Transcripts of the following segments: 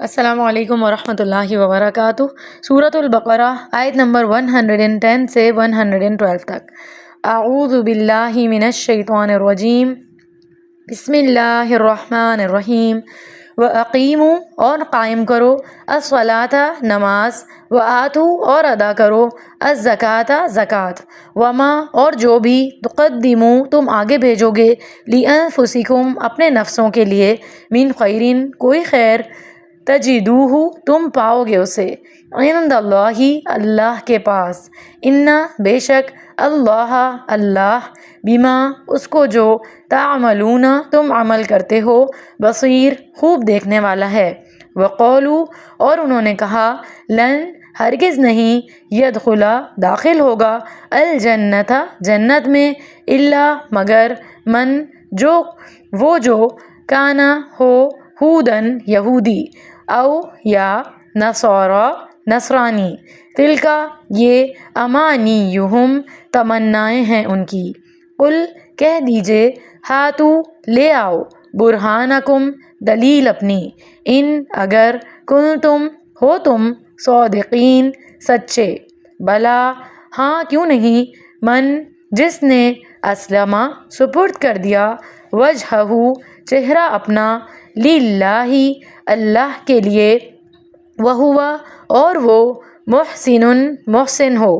السلام علیکم ورحمۃ اللہ وبرکاتہ۔ سورۃ البقرہ آیت نمبر 110 سے 112 تک۔ اعوذ باللہ من الشیطان الرجیم، بسم اللہ الرحمن الرحیم۔ وَأَقِیمُوا اور قائم کرو، الصَّلَاةَ نماز، وَآتُوا اور ادا کرو، الزکاۃ زکوٰۃ، وما اور جو بھی تقدموا تم آگے بھیجو گے، لِأَنفُسِکُم اپنے نفسوں کے لیے، من خیرٍ کوئی خیر، تجدوہ تم پاؤ گے اسے، عند اللہ اللہ کے پاس، انا بے شک اللہ اللہ، بما اس کو جو تعملون تم عمل کرتے ہو، بصیر خوب دیکھنے والا ہے۔ وقولوا اور انہوں نے کہا، لن ہرگز نہیں، یدخلا داخل ہوگا، الجنت جنت میں، الا مگر، من جو کانا ہو، ہودن یہودی، او یا نصارا نصرانی، تلکا یہ، امانیہم تمنائیں ہیں ان کی، قل کہہ دیجئے، ہاتو لے آؤ، برہانکم دلیل اپنی، ان اگر کنتم ہو تم صادقین سچے، بلا ہاں کیوں نہیں، من جس نے اسلمہ سپرد کر دیا، وجہہ چہرہ اپنا، للہ اللہ کے لیے، وہو اور وہ، محسن محسن ہو،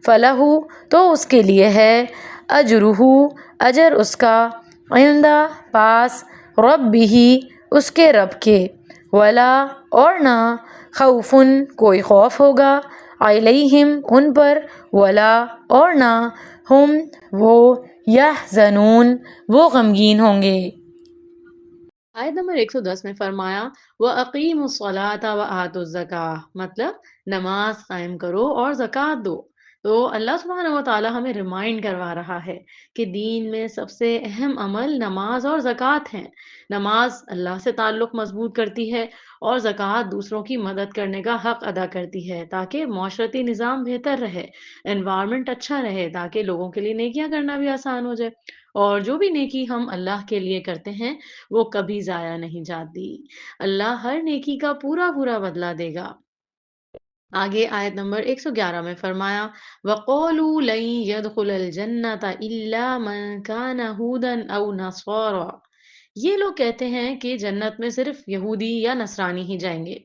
فلہ تو اس کے لیے ہے، اجرہ اجر اس کا، عند پاس، ربہ اس کے رب کے، ولا اور نہ، خوف کوئی خوف ہوگا، علیہم ان پر، ولا اور نہ، ہم وہ، یحزنون وہ غمگین ہوں گے۔ آیت نمبر 110 میں فرمایا وَأَقِیمُوا الصَّلَاةَ وَآتُوا الزَّکَاۃَ، مطلب نماز قائم کرو اور زکوٰۃ دو۔ تو اللہ سبحانہ و تعالیٰ ہمیں ریمائنڈ کروا رہا ہے کہ دین میں سب سے اہم عمل نماز اور زکوٰۃ ہیں۔ نماز اللہ سے تعلق مضبوط کرتی ہے اور زکوٰۃ دوسروں کی مدد کرنے کا حق ادا کرتی ہے تاکہ معاشرتی نظام بہتر رہے، انوائرمنٹ اچھا رہے، تاکہ لوگوں کے لیے نیکیاں کرنا بھی آسان ہو جائے، اور جو بھی نیکی ہم اللہ کے لیے کرتے ہیں وہ کبھی ضائع نہیں جاتی۔ اللہ ہر نیکی کا پورا پورا بدلہ دے گا۔ آگے آیت نمبر 111 میں فرمایا وَقَالُوا لَن يَدْخُلَ الْجَنَّةَ إِلَّا مَن كَانَ هُودًا أَوْ نَصَارَىٰ، یہ لوگ کہتے ہیں کہ جنت میں صرف یہودی یا نصرانی ہی جائیں گے۔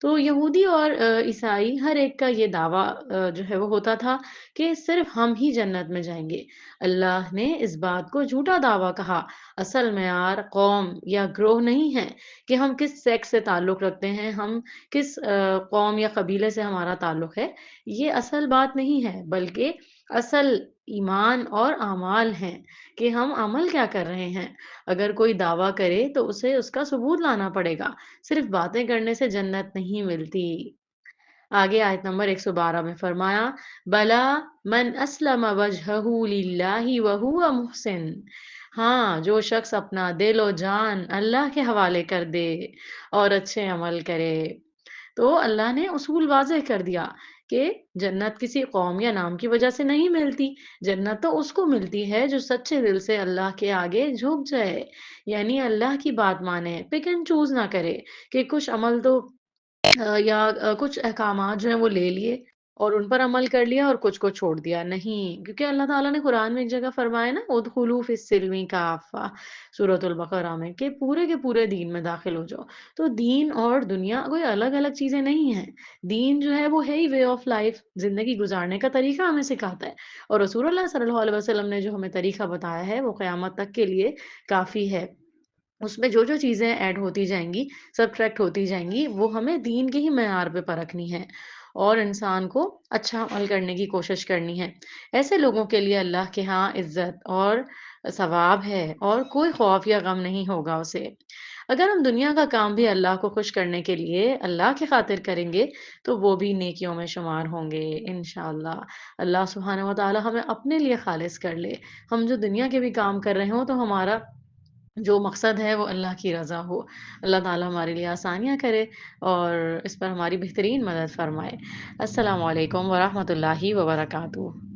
تو یہودی اور عیسائی ہر ایک کا یہ دعویٰ جو ہے وہ ہوتا تھا کہ صرف ہم ہی جنت میں جائیں گے۔ اللہ نے اس بات کو جھوٹا دعویٰ کہا۔ اصل معیار قوم یا گروہ نہیں ہے کہ ہم کس سیکس سے تعلق رکھتے ہیں، ہم کس قوم یا قبیلے سے ہمارا تعلق ہے، یہ اصل بات نہیں ہے، بلکہ اصل ایمان اور اعمال ہیں کہ ہم عمل کیا کر رہے ہیں۔ اگر کوئی دعویٰ کرے تو اسے اس کا ثبوت لانا پڑے گا، صرف باتیں کرنے سے جنت نہیں ملتی۔ آگے آیت نمبر 112 میں فرمایا بلا من اسلم وجہہ للہ وہو محسن، ہاں جو شخص اپنا دل و جان اللہ کے حوالے کر دے اور اچھے عمل کرے۔ تو اللہ نے اصول واضح کر دیا کہ جنت کسی قوم یا نام کی وجہ سے نہیں ملتی، جنت تو اس کو ملتی ہے جو سچے دل سے اللہ کے آگے جھک جائے، یعنی اللہ کی بات مانے، پک اینڈ چوز نہ کرے کہ کچھ عمل تو یا کچھ احکامات جو ہیں وہ لے لیے اور ان پر عمل کر لیا اور کچھ کو چھوڑ دیا، نہیں، کیونکہ اللہ تعالیٰ نے قرآن میں ایک جگہ فرمایا نا ادخلوا فی السلم کافہ، سورۃ البقرہ میں، کہ پورے کے پورے دین میں داخل ہو جاؤ۔ تو دین اور دنیا کوئی الگ الگ چیزیں نہیں ہیں، دین جو ہے وہ ہے ہی وے آف لائف، زندگی گزارنے کا طریقہ ہمیں سکھاتا ہے، اور رسول اللہ صلی اللہ علیہ وسلم نے جو ہمیں طریقہ بتایا ہے وہ قیامت تک کے لیے کافی ہے۔ اس میں جو جو چیزیں ایڈ ہوتی جائیں گی، سبٹریکٹ ہوتی جائیں گی، وہ ہمیں دین کے ہی معیار پہ پرکھنی ہے اور انسان کو اچھا عمل کرنے کی کوشش کرنی ہے۔ ایسے لوگوں کے لیے اللہ کے ہاں عزت اور ثواب ہے اور کوئی خوف یا غم نہیں ہوگا اسے۔ اگر ہم دنیا کا کام بھی اللہ کو خوش کرنے کے لیے اللہ کی خاطر کریں گے تو وہ بھی نیکیوں میں شمار ہوں گے انشاءاللہ۔ اللہ سبحانہ و تعالی ہمیں اپنے لیے خالص کر لے، ہم جو دنیا کے بھی کام کر رہے ہوں تو ہمارا جو مقصد ہے وہ اللہ کی رضا ہو۔ اللہ تعالیٰ ہمارے لیے آسانیاں کرے اور اس پر ہماری بہترین مدد فرمائے۔ السلام علیکم ورحمۃ اللہ وبرکاتہ۔